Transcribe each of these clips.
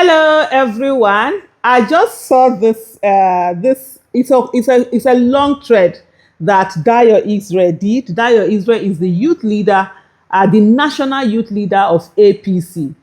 Hello, everyone. I just saw this. It's a long thread that Dio Israel did. Dio Israel is the youth leader, the national youth leader of APC.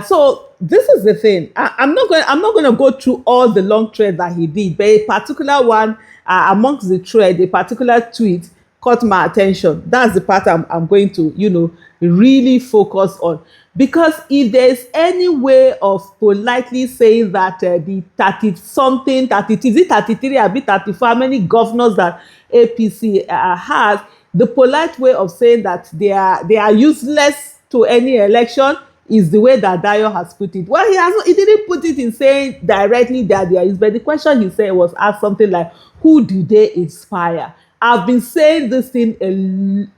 So this is the thing. I'm not going to go through all the long thread that he did, but a particular one amongst the thread, a particular tweet caught my attention. That's the part I'm going to, really focus on. Because if there's any way of politely saying that the 30 something, 30, is it 33 or 34, how many governors that APC has, the polite way of saying that they are useless to any election is the way that Dio has put it. Well, he didn't put it in saying directly that they are used, but the question he said was asked something like, who do they inspire? I've been saying this thing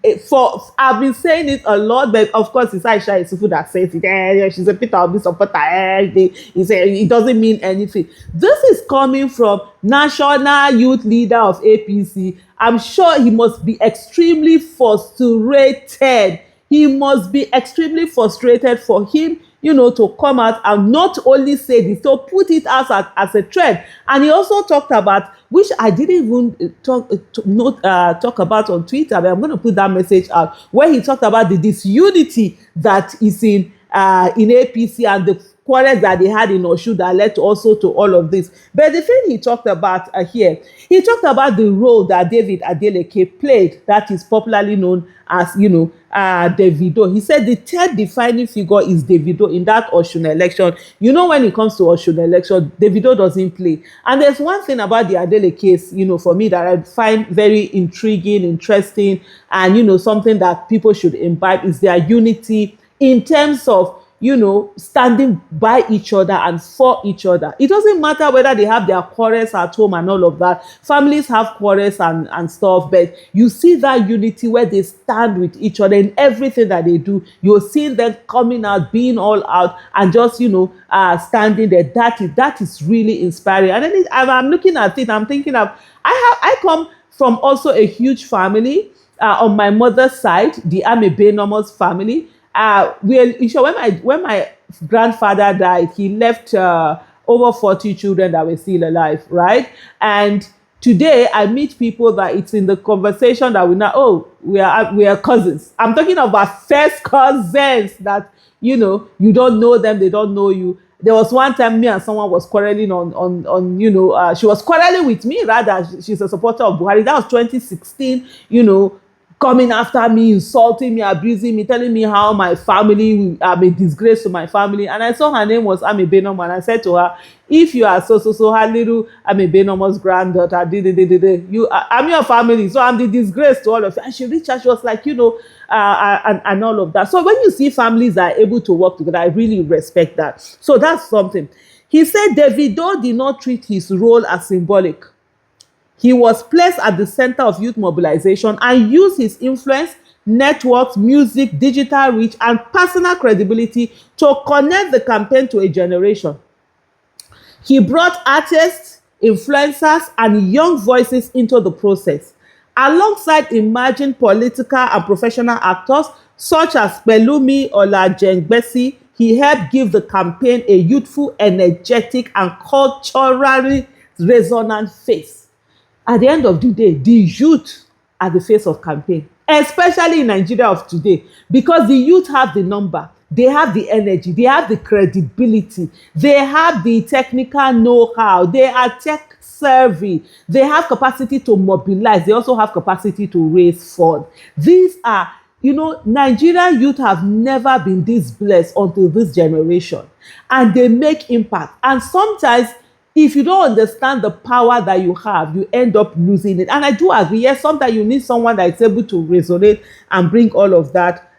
I've been saying it a lot, but of course it's Aisha Isufu that says it. She's a Peter Obi supporter. It doesn't mean anything. This is coming from national youth leader of APC. I'm sure he must be extremely frustrated. He must be extremely frustrated for him, to come out and not only say this, to put it out as a trend. And he also talked about, which I didn't even talk about on Twitter, but I'm going to put that message out, where he talked about the disunity that is in APC and the quarrels that they had in Oshu that led also to all of this. But the thing he talked about here, he talked about the role that David Adeleke played, that is popularly known as, Davido. He said the third defining figure is Davido in that Osun election. When it comes to Osun election, Davido doesn't play. And there's one thing about the Adele case, for me that I find very intriguing, interesting, and, something that people should imbibe is their unity in terms of, standing by each other and for each other. It doesn't matter whether they have their quarrels at home and all of that. Families have quarrels and stuff, but you see that unity where they stand with each other in everything that they do. You're seeing them coming out, being all out, and just, standing there. That is really inspiring. And then I'm looking at it, I'm thinking of, I come from also a huge family on my mother's side, the Amebenomos family. When my grandfather died, he left over 40 children that were still alive, right? And today I meet people that it's in the conversation that we are cousins. I'm talking about first cousins that, you don't know them, they don't know you. There was one time me and someone was quarreling on she was quarreling with me, rather. She's a supporter of Buhari. That was 2016, coming after me, insulting me, abusing me, telling me how my family, I'm a disgrace to my family. And I saw her name was Ame Benom, and I said to her, if you are so her little Ame Benom's granddaughter, I'm your family, so I'm the disgrace to all of you. And she reached out, she was like, and all of that. So when you see families that are able to work together, I really respect that. So that's something. He said Davido did not treat his role as symbolic. He was placed at the center of youth mobilization and used his influence, networks, music, digital reach, and personal credibility to connect the campaign to a generation. He brought artists, influencers, and young voices into the process. Alongside emerging political and professional actors such as Pelumi Olajengbesi, he helped give the campaign a youthful, energetic, and culturally resonant face. At the end of the day, the youth are the face of campaign, especially in Nigeria of today, because the youth have the number, they have the energy, they have the credibility, they have the technical know-how, they are tech savvy, they have capacity to mobilize, they also have capacity to raise funds. These are, Nigerian youth have never been this blessed until this generation, and they make impact. And sometimes, if you don't understand the power that you have, you end up losing it. And I do agree, yes, sometimes you need someone that is able to resonate and bring all of that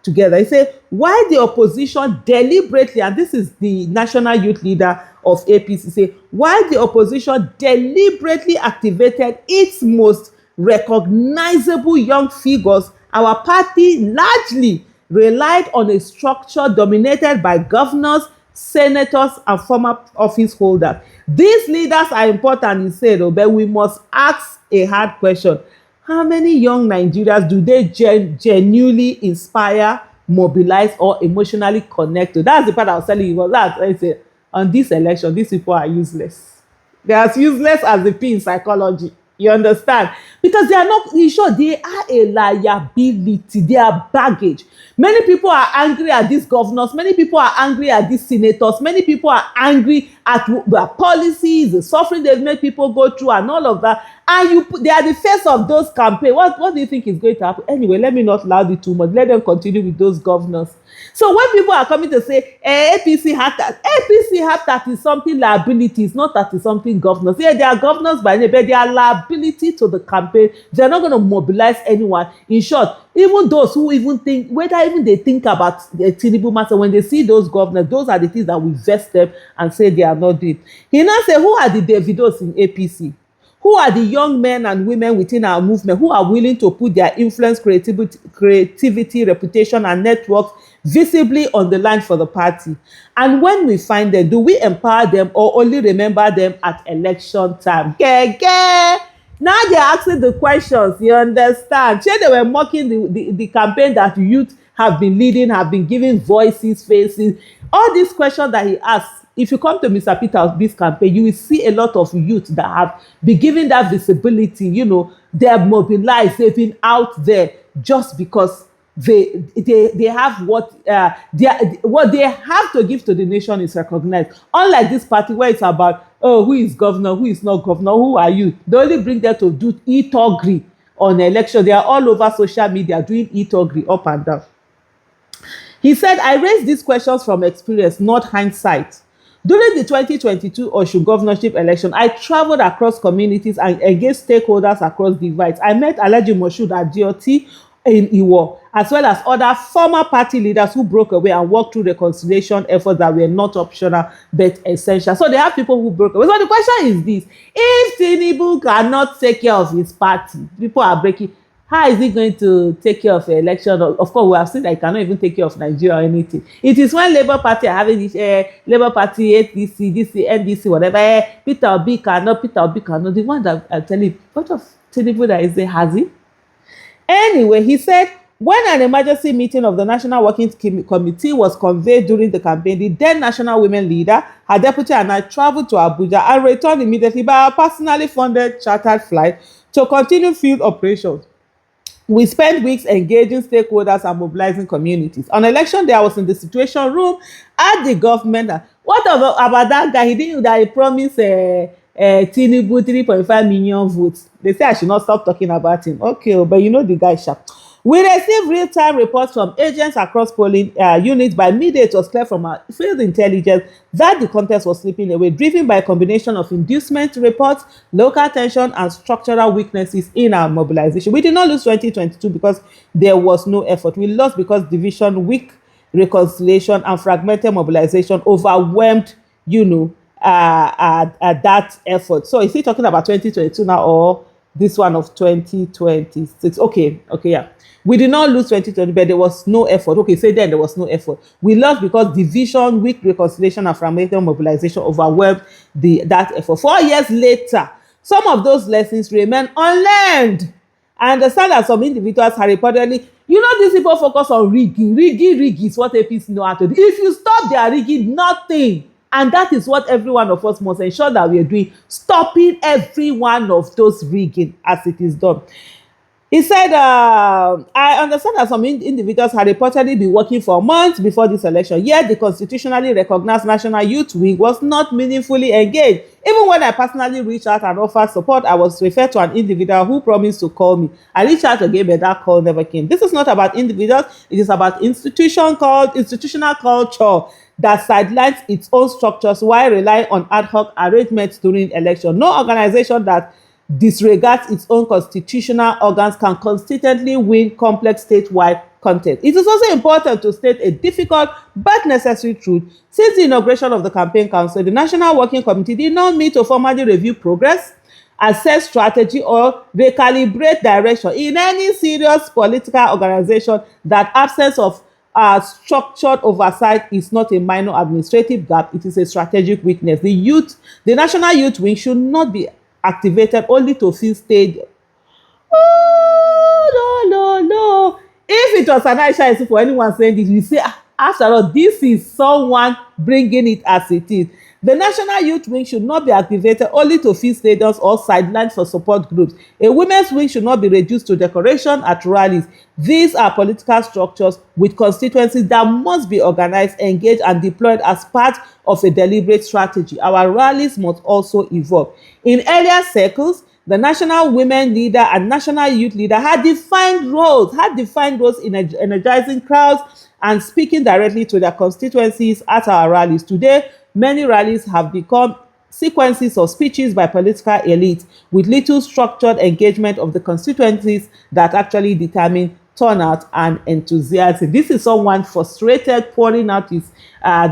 together. He said, why the opposition deliberately, and this is the national youth leader of APC, say, why the opposition deliberately activated its most recognizable young figures, our party largely relied on a structure dominated by governors, senators, and former office holders. These leaders are important, he said, but we must ask a hard question. How many young Nigerians do they genuinely inspire mobilize or emotionally connect to. That's the part I was telling you. Was that I said on this election, these people are useless. They're as useless as the P in psychology. You understand? Because they are not, in short, they are a liability. They are baggage. Many people are angry at these governors. Many people are angry at these senators. Many people are angry at the policies, the suffering they've made people go through, and all of that. And they are the face of those campaigns. What do you think is going to happen? Anyway, let me not loud it too much. Let them continue with those governors. So when people are coming to say APC have that, APC have 30-something liabilities, not 30-something governors. Yeah, they are governors by name, but they are liability to the campaign. They are not going to mobilize anyone. In short, even those who even think, whether even they think about the Tinubu matter, when they see those governors, those are the things that will vest them and say they are not doing. He now say, who are the Davidos in APC? Who are the young men and women within our movement who are willing to put their influence, creativity, reputation, and networks visibly on the line for the party? And when we find them, do we empower them or only remember them at election time? Now they're asking the questions, you understand? Sure, they were mocking the campaign that youth have been leading, have been giving voices, faces. All these questions that he asked, if you come to Mr. Peter Obi's campaign, you will see a lot of youth that have been given that visibility. You know, they're mobilized, they've been out there just because they have what they have to give to the nation is recognized. Unlike this party where it's about, oh, who is governor, who is not governor, who are you? They only bring them to do e-toggery on election. They are all over social media doing e-toggery up and down. He said, I raised these questions from experience, not hindsight. During the 2022 Osun governorship election, I traveled across communities and engaged stakeholders across divides. I met Alhaji Moshood Adeoti in Iwo, as well as other former party leaders who broke away and worked through reconciliation efforts that were not optional but essential. So they have people who broke away. So the question is this: if Tinubu cannot take care of his party, people are breaking. How is he going to take care of the election? Of course, we have seen that he cannot even take care of Nigeria or anything. It is when Labour Party are having this Labour Party, APC, DC, NDC, whatever. Peter Obi cannot. The one that I'm telling you, what of Tinubu that is there, has he? Anyway, he said, when an emergency meeting of the National Working Committee was convened during the campaign, the then National Women Leader, her deputy and I traveled to Abuja and returned immediately by a personally funded chartered flight to continue field operations. We spent weeks engaging stakeholders and mobilizing communities. On election day, I was in the situation room at the government. What about that guy? He didn't that he promised Tinubu 3.5 million votes. They say I should not stop talking about him. Okay, but you know the guy sharp. We received real-time reports from agents across polling units. By midday, it was clear from our field intelligence that the contest was slipping away, driven by a combination of inducement reports, local tension, and structural weaknesses in our mobilization. We did not lose 2022 because there was no effort. We lost because division, weak reconciliation, and fragmented mobilization overwhelmed, that effort. So is he talking about 2022 now or this one of 2026? Okay, yeah. We did not lose 2020, but there was no effort. Okay, say then there was no effort. We lost because division, weak reconciliation, and fragmented mobilization overwhelmed that effort. 4 years later, some of those lessons remain unlearned. I understand that some individuals have reportedly, these people focus on rigging. Rigging is what APC know how to do. If you stop their rigging, nothing. And that is what every one of us must ensure that we are doing, stopping every one of those rigging as it is done. He said, I understand that some individuals had reportedly been working for months before this election, yet the constitutionally recognized National Youth Wing was not meaningfully engaged. Even when I personally reached out and offered support, I was referred to an individual who promised to call me. I reached out again, but that call never came. This is not about individuals. It is about institutional culture that sidelines its own structures while relying on ad hoc arrangements during election. No organization that disregards its own constitutional organs can consistently win complex statewide contest. It is also important to state a difficult but necessary truth. Since the inauguration of the campaign council, the National Working Committee did not meet to formally review progress, assess strategy, or recalibrate direction. In any serious political organization, that absence of structured oversight is not a minor administrative gap, it is a strategic weakness. The National Youth Wing should not be activated only to fill stage. Oh, no. If it was an Aisha for anyone saying this, you say, "Ah, after all, this is someone bringing it as it is." The National Youth Wing should not be activated only to fill stadiums or sidelines for support groups. A women's wing should not be reduced to decoration at rallies. These are political structures with constituencies that must be organized, engaged, and deployed as part of a deliberate strategy. Our rallies must also evolve. In earlier circles, the national women leader and national youth leader had defined roles in energizing crowds and speaking directly to their constituencies at our rallies. Today, many rallies have become sequences of speeches by political elites with little structured engagement of the constituencies that actually determine turnout and enthusiasm. This is someone frustrated pouring out his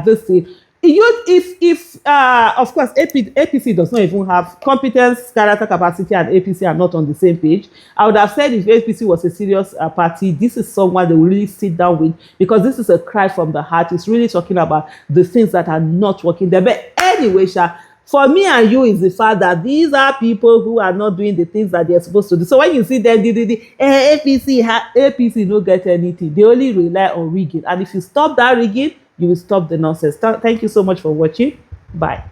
this thing. If of course APC does not even have competence, character, capacity, and APC are not on the same page, I would have said if APC was a serious party, this is someone they will really sit down with, because this is a cry from the heart. It's really talking about the things that are not working there. But anyway, for me and you is the fact that these are people who are not doing the things that they're supposed to do. So when you see them, APC no get anything. They only rely on rigging. And if you stop that rigging, you will stop the nonsense. Thank you so much for watching. Bye.